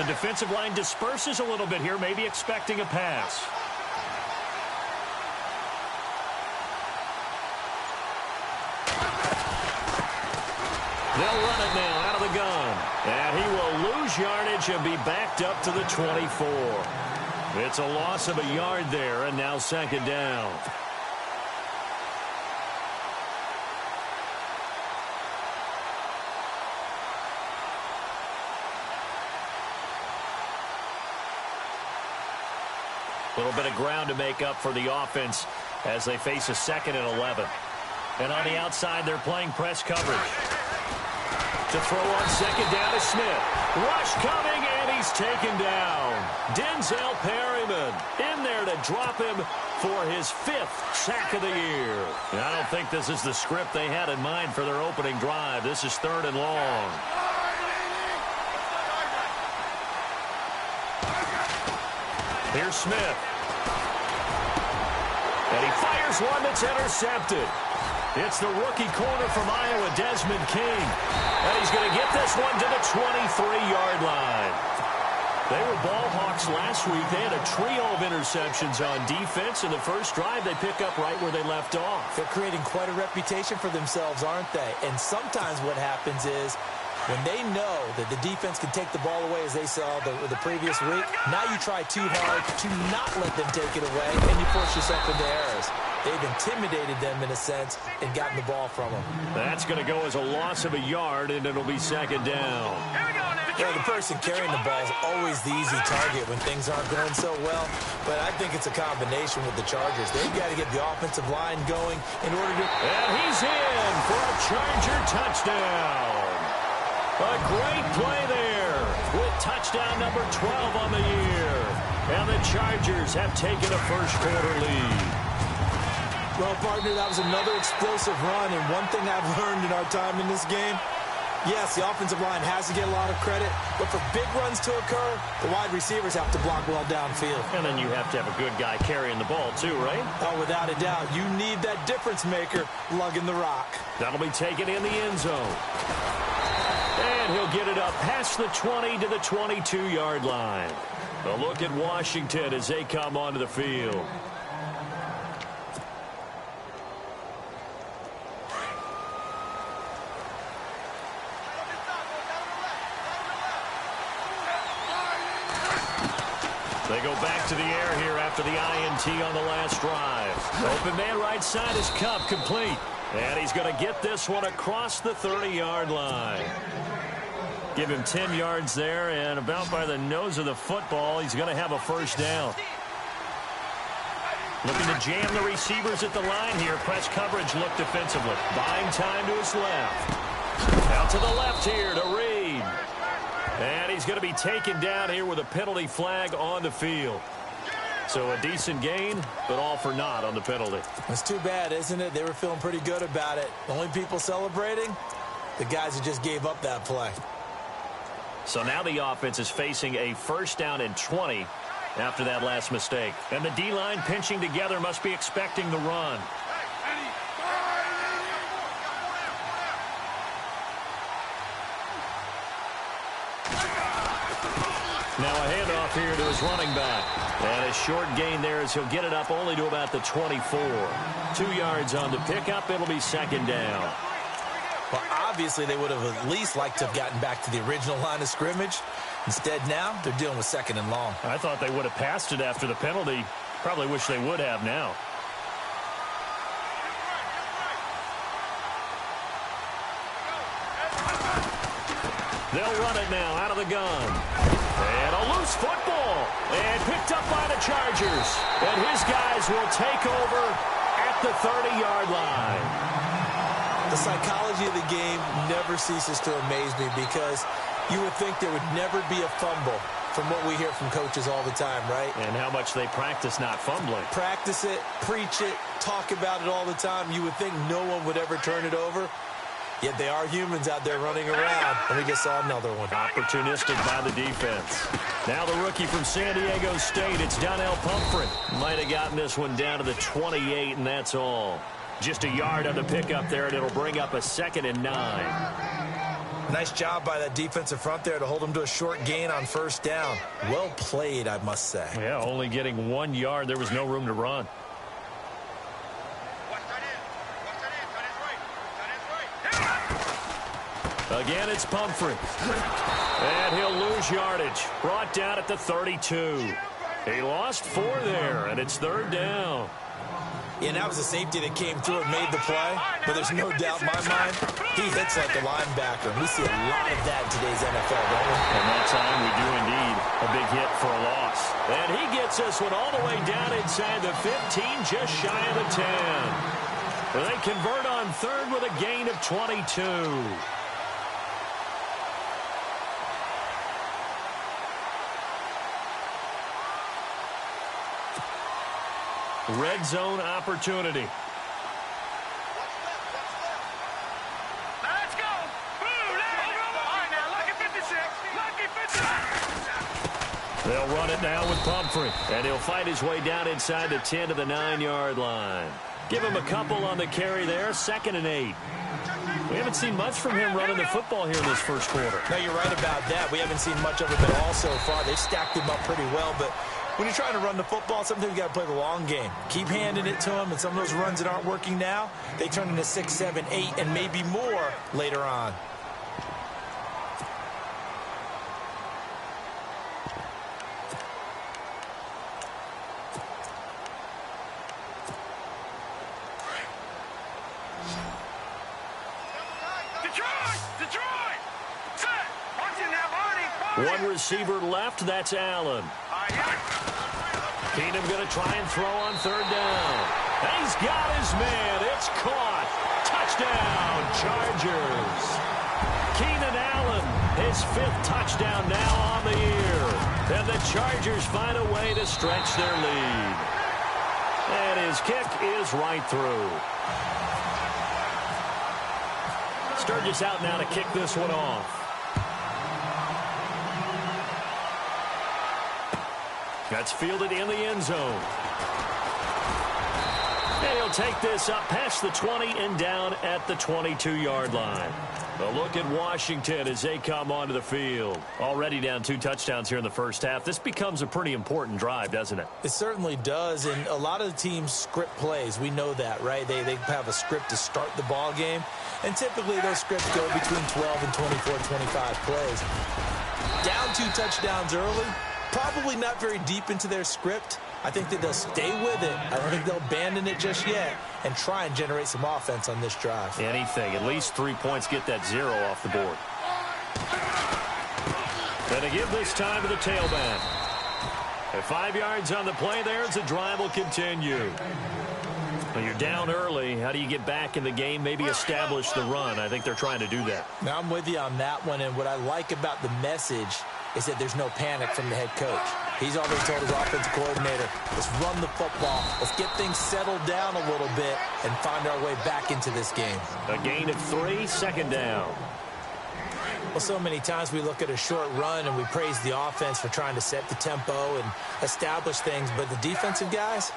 The defensive line disperses a little bit here, maybe expecting a pass. They'll run it now out of the gun. And he will lose yardage and be backed up to the 24. It's a loss of a yard there, and now second down. A little bit of ground to make up for the offense as they face a 2nd and 11. And on the outside, they're playing press coverage. To throw on second down is Smith. Rush coming, and he's taken down. Denzel Perryman in there to drop him for his 5th sack of the year. And I don't think this is the script they had in mind for their opening drive. This is 3rd and long. Here's Smith. And he fires one that's intercepted. It's the rookie corner from Iowa, Desmond King. And he's going to get this one to the 23-yard line. They were ball hawks last week. They had a trio of interceptions on defense. In the first drive, they pick up right where they left off. They're creating quite a reputation for themselves, aren't they? And sometimes what happens is when they know that the defense can take the ball away, as they saw the previous week, now you try too hard to not let them take it away, and you force yourself into errors. They've intimidated them, in a sense, and gotten the ball from them. That's going to go as a loss of a yard, and it'll be second down. You know, the person carrying the ball is always the easy target when things aren't going so well, but I think it's a combination with the Chargers. They've got to get the offensive line going in order to... And he's in for a Charger touchdown. A great play there with touchdown number 12 on the year. And the Chargers have taken a first-quarter lead. Well, partner, that was another explosive run, and one thing I've learned in our time in this game, yes, the offensive line has to get a lot of credit, but for big runs to occur, the wide receivers have to block well downfield. And then you have to have a good guy carrying the ball too, right? Oh, without a doubt. You need that difference maker lugging the rock. That'll be taken in the end zone. And he'll get it up past the 20 to the 22-yard line. A look at Washington as they come onto the field. They go back to the air here after the INT on the last drive. Open man right side is Cup, complete. And he's going to get this one across the 30-yard line. Give him 10 yards there, and about by the nose of the football, he's going to have a first down. Looking to jam the receivers at the line here. Press coverage look defensively. Buying time to his left. Out to the left here to Reed. And he's going to be taken down here with a penalty flag on the field. So a decent gain, but all for naught on the penalty. It's too bad, isn't it? They were feeling pretty good about it. The only people celebrating, the guys who just gave up that play. So now the offense is facing a first down and 20 after that last mistake. And the D-line pinching together must be expecting the run. Now a handoff here to his running back. And a short gain there as he'll get it up only to about the 24. 2 yards on the pickup. It'll be second down. Well, obviously they would have at least liked to have gotten back to the original line of scrimmage. Instead now, they're dealing with 2nd and long. I thought they would have passed it after the penalty. Probably wish they would have now. They'll run it now out of the gun. And a loose football. And picked up by the Chargers. And his guys will take over at the 30-yard line. The psychology of the game never ceases to amaze me because you would think there would never be a fumble from what we hear from coaches all the time, right? And how much they practice not fumbling. Practice it, preach it, talk about it all the time. You would think no one would ever turn it over. Yet they are humans out there running around, and we just saw another one. Opportunistic by the defense. Now the rookie from San Diego State, it's Donnell Pumphrey. Might have gotten this one down to the 28, and that's all. Just a yard on the pickup there, and it'll bring up a 2nd and 9. Nice job by that defensive front there to hold him to a short gain on first down. Well played, I must say. Yeah, only getting 1 yard. There was no room to run. Again, it's Pumphrey. And he'll lose yardage. Brought down at the 32. He lost 4 there, and it's third down. Yeah, that was a safety that came through and made the play. But there's no doubt in my mind, he hits like a linebacker. We see a lot of that in today's NFL, don't we? And that time we do indeed a big hit for a loss. And he gets this one all the way down inside the 15, just shy of the 10. They convert on third with a gain of 22. Red zone opportunity. Let's go. All right, now, lucky 56. Lucky 56. They'll run it now with Pumphrey. And he'll fight his way down inside the 10 to the 9-yard line. Give him a couple on the carry there. 2nd and 8. We haven't seen much from him running the football here in this first quarter. No, you're right about that. We haven't seen much of it at all so far. They've stacked him up pretty well, but when you're trying to run the football, sometimes you got to play the long game. Keep handing it to him, and some of those runs that aren't working now, they turn into 6, 7, 8, and maybe more later on. Detroit! Set! Watch it now, Marty! One receiver left, that's Allen. Keenum going to try and throw on third down. And he's got his man. It's caught. Touchdown, Chargers. Keenan Allen, his 5th touchdown now on the year. And the Chargers find a way to stretch their lead. And his kick is right through. Sturgis out now to kick this one off. That's fielded in the end zone. And he'll take this up past the 20 and down at the 22-yard line. A look at Washington as they come onto the field. Already down 2 touchdowns here in the first half. This becomes a pretty important drive, doesn't it? It certainly does, and a lot of the teams script plays. We know that, right? They have a script to start the ball game, and typically those scripts go between 12 and 24, 25 plays. Down 2 touchdowns early, probably not very deep into their script. I think that they'll stay with it. I don't think they'll abandon it just yet and try and generate some offense on this drive. Anything. At least 3 points. Get that 0 off the board. And to give this time to the tailback. At 5 yards on the play there as the drive will continue. When you're down early, how do you get back in the game, maybe establish the run? I think they're trying to do that. Now, I'm with you on that one, and what I like about the message is that there's no panic from the head coach. He's already told his offensive coordinator, let's run the football, let's get things settled down a little bit and find our way back into this game. A gain of 3, 2nd down. Well, so many times we look at a short run and we praise the offense for trying to set the tempo and establish things, but the defensive guys,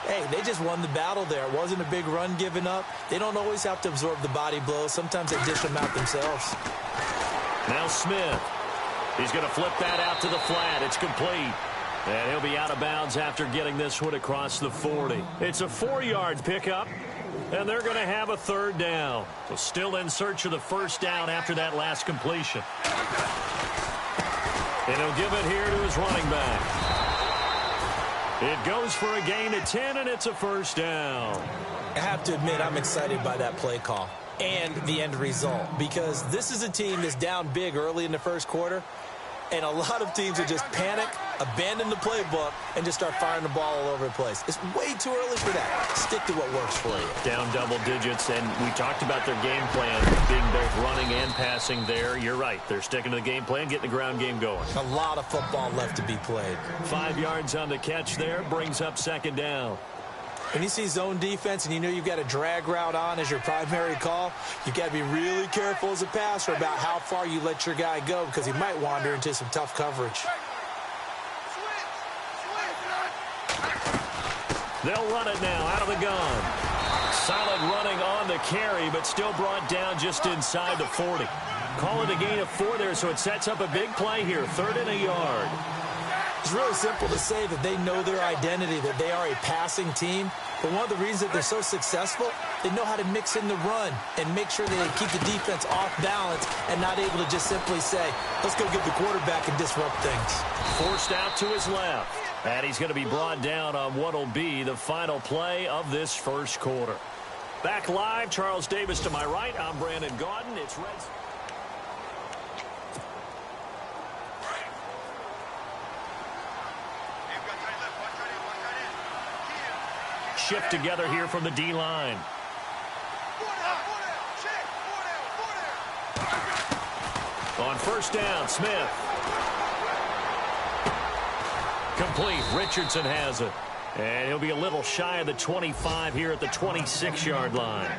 hey, they just won the battle there. It wasn't a big run given up. They don't always have to absorb the body blows. Sometimes they dish them out themselves. Now Smith. He's going to flip that out to the flat. It's complete. And he'll be out of bounds after getting this one across the 40. It's a 4-yard pickup, and they're going to have a 3rd down. So still in search of the 1st down after that last completion. And he'll give it here to his running back. It goes for a gain of 10, and it's a 1st down. I have to admit, I'm excited by that play call and the end result, because this is a team that's down big early in the first quarter, and a lot of teams will just panic, abandon the playbook, and just start firing the ball all over the place. It's way too early for that. Stick to what works for you. Down double digits, and we talked about their game plan being both running and passing there. You're right. They're sticking to the game plan, getting the ground game going. A lot of football left to be played. 5 yards on the catch there, brings up 2nd down. When you see zone defense and you know you've got a drag route on as your primary call, you've got to be really careful as a passer about how far you let your guy go, because he might wander into some tough coverage. They'll run it now out of the gun. Solid running on the carry, but still brought down just inside the 40. Call it a gain of 4 there, so it sets up a big play here. 3rd and a yard. It's really simple to say that they know their identity, that they are a passing team. But one of the reasons that they're so successful, they know how to mix in the run and make sure that they keep the defense off balance and not able to just simply say, let's go get the quarterback and disrupt things. Forced out to his left. And he's going to be brought down on what will be the final play of this first quarter. Back live, Charles Davis to my right. I'm Brandon Gaudin. It's Reds. Shift together here from the D-line. On first down, Smith. Complete. Richardson has it. And he'll be a little shy of the 25 here at the 26-yard line.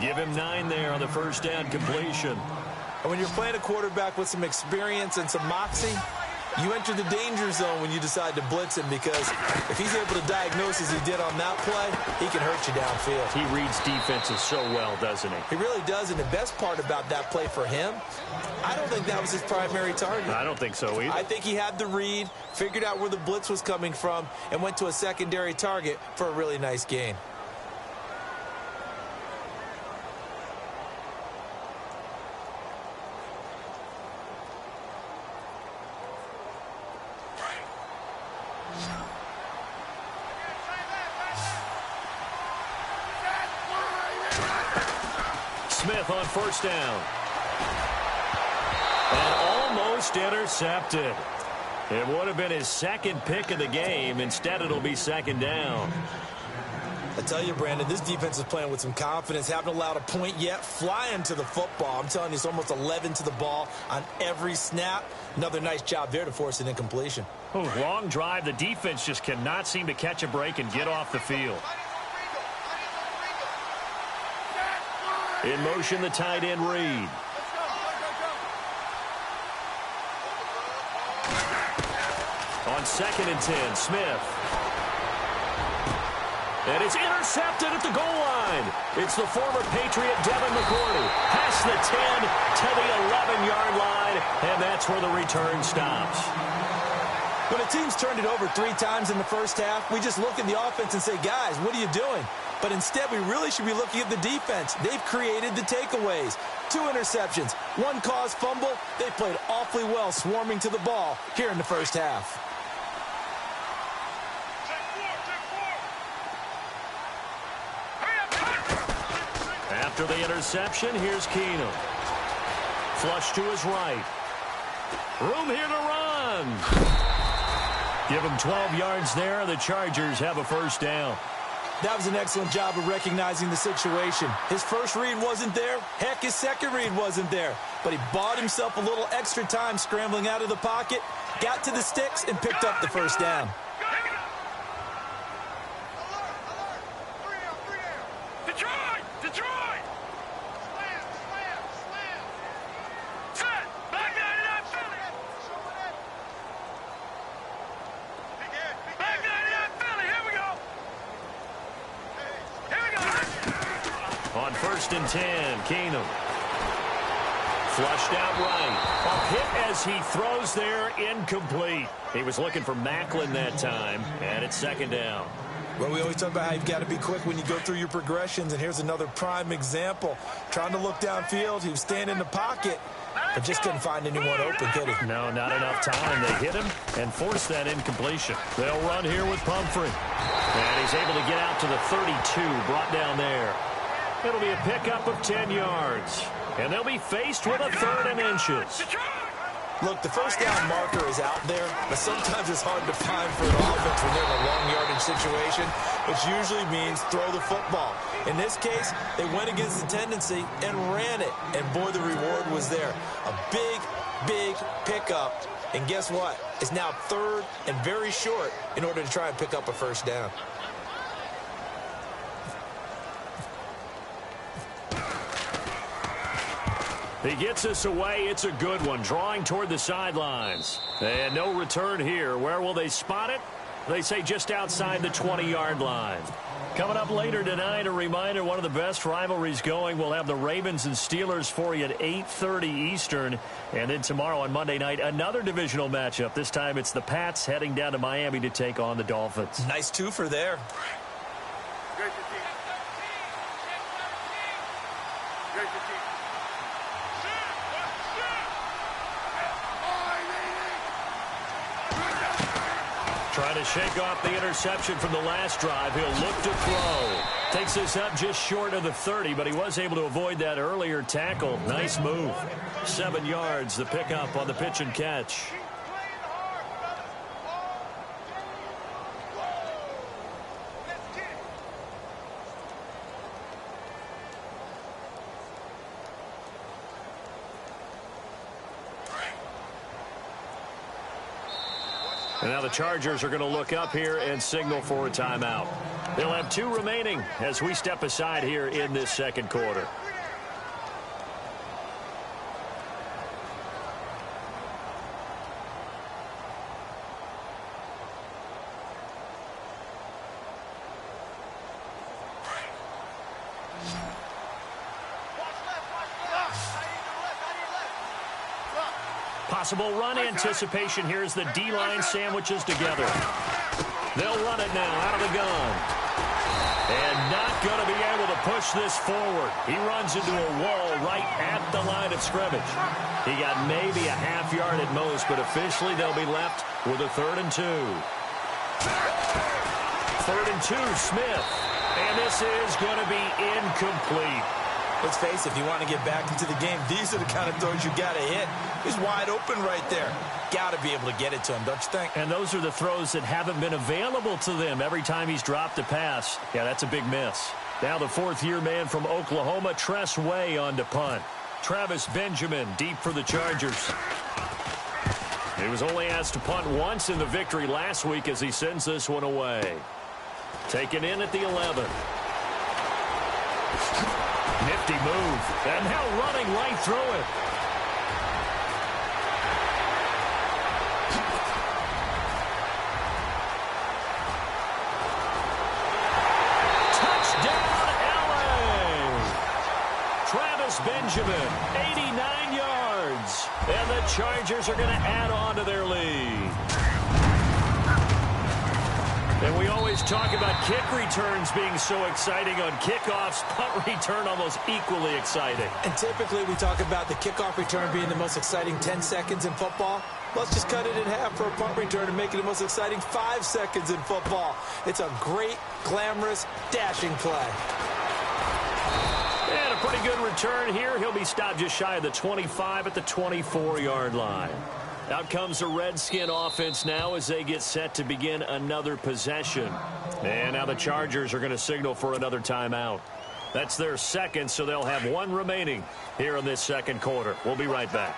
Give him 9 there on the first down completion. And when you're playing a quarterback with some experience and some moxie, you enter the danger zone when you decide to blitz him, because if he's able to diagnose as he did on that play, he can hurt you downfield. He reads defenses so well, doesn't he? He really does, and the best part about that play for him, I don't think that was his primary target. I don't think so either. I think he had the read, figured out where the blitz was coming from, and went to a secondary target for a really nice gain. Smith on first down. And almost intercepted. It would have been his second pick of the game. Instead, it'll be second down. I tell you, Brandon, this defense is playing with some confidence. Haven't allowed a point yet. Flying to the football. I'm telling you, it's almost 11 to the ball on every snap. Another nice job there to force an incompletion. Oh, long drive. The defense just cannot seem to catch a break and get off the field. In motion, the tight end, Reed. On 2nd and 10, Smith. And it's intercepted at the goal line. It's the former Patriot, Devin McCourty. Past the 10 to the 11-yard line, and that's where the return stops. When a team's turned it over 3 times in the first half, we just look at the offense and say, guys, what are you doing? But instead, we really should be looking at the defense. They've created the takeaways. 2 interceptions, 1 caused fumble. They played awfully well swarming to the ball here in the first half. After the interception, here's Keenum. Flush to his right. Room here to run. Give him 12 yards there. The Chargers have a first down. That was an excellent job of recognizing the situation. His first read wasn't there. Heck, his second read wasn't there. But he bought himself a little extra time scrambling out of the pocket, got to the sticks, and picked up the first down. On 1st and 10, Keenum. Flushed out right. A hit as he throws there, incomplete. He was looking for Macklin that time, and it's 2nd down. Well, we always talk about how you've got to be quick when you go through your progressions, and here's another prime example. Trying to look downfield, he was standing in the pocket, but just couldn't find anyone open, could he? No, not enough time. They hit him and forced that incompletion. They'll run here with Pumphrey. And he's able to get out to the 32, brought down there. It'll be a pickup of 10 yards. And they'll be faced with a 3rd and inches. Look, the first down marker is out there, but sometimes it's hard to find for an offense when they're in a long yardage situation, which usually means throw the football. In this case, they went against the tendency and ran it. And boy, the reward was there. A big, big pickup. And guess what? It's now 3rd and very short in order to try and pick up a first down. He gets us away. It's a good one. Drawing toward the sidelines. And no return here. Where will they spot it? They say just outside the 20-yard line. Coming up later tonight, a reminder, one of the best rivalries going. We'll have the Ravens and Steelers for you at 8:30 Eastern. And then tomorrow on Monday night, another divisional matchup. This time it's the Pats heading down to Miami to take on the Dolphins. Nice twofer there. Trying to shake off the interception from the last drive. He'll look to throw. Takes this up just short of the 30, but he was able to avoid that earlier tackle. Nice move. 7 yards, the pickup on the pitch and catch. And now the Chargers are going to look up here and signal for a timeout. They'll have 2 remaining as we step aside here in this second quarter. Possible run anticipation here as the D-line sandwiches together. They'll run it now out of the gun. And not going to be able to push this forward. He runs into a wall right at the line of scrimmage. He got maybe a half yard at most, but officially they'll be left with a 3rd and 2. 3rd and 2, Smith. And this is going to be incomplete. Let's face it, if you want to get back into the game, these are the kind of throws you got to hit. He's wide open right there. Got to be able to get it to him, don't you think? And those are the throws that haven't been available to them every time he's dropped a pass. Yeah, that's a big miss. Now the 4th-year man from Oklahoma, Tress Way, on to punt. Travis Benjamin deep for the Chargers. He was only asked to punt once in the victory last week as he sends this one away. Taken in at the 11. Nifty move. And now running right through it. Touchdown, LA! Travis Benjamin, 89 yards. And the Chargers are going to add on to their lead. And we always talk about kick returns being so exciting on kickoffs. Punt return almost equally exciting. And typically we talk about the kickoff return being the most exciting 10 seconds in football. Let's just cut it in half for a punt return and make it the most exciting 5 seconds in football. It's a great, glamorous, dashing play. And a pretty good return here. He'll be stopped just shy of the 25 at the 24-yard line. Out comes the Redskin offense now as they get set to begin another possession. And now the Chargers are going to signal for another timeout. That's their 2nd, so they'll have 1 remaining here in this second quarter. We'll be right back.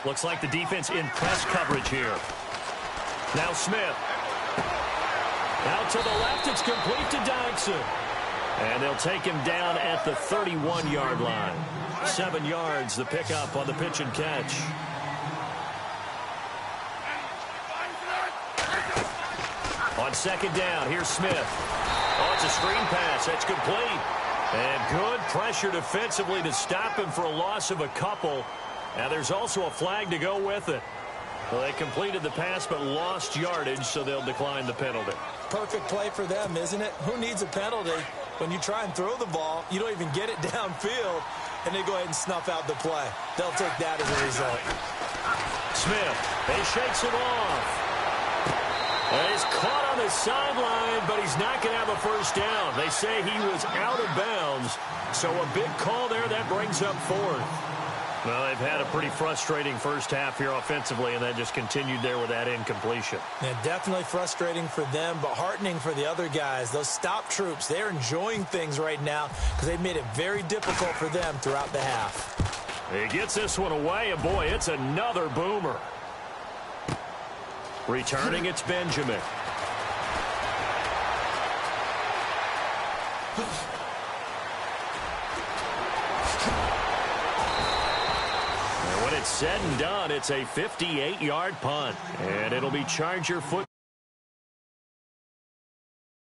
Looks like the defense in press coverage here. Now Smith. Out to the left, it's complete to Dodson. And they'll take him down at the 31-yard line. 7 yards, the pickup on the pitch and catch. On 2nd down, here's Smith. Oh, it's a screen pass. That's complete. And good pressure defensively to stop him for a loss of a couple. Now there's also a flag to go with it. Well, they completed the pass but lost yardage, so they'll decline the penalty. Perfect play for them, isn't it? Who needs a penalty? When you try and throw the ball, you don't even get it downfield, and they go ahead and snuff out the play. They'll take that as a result. Smith, he shakes it off. And he's caught on the sideline, but he's not going to have a first down. They say he was out of bounds, so a big call there that brings up 4th. Well, they've had a pretty frustrating first half here offensively, and then just continued there with that incompletion. Yeah, definitely frustrating for them, but heartening for the other guys. Those stop troops, they're enjoying things right now because they've made it very difficult for them throughout the half. He gets this one away, and boy, it's another boomer. Returning, it's Benjamin. And when it's said and done, it's a 58-yard punt. And it'll be Charger football.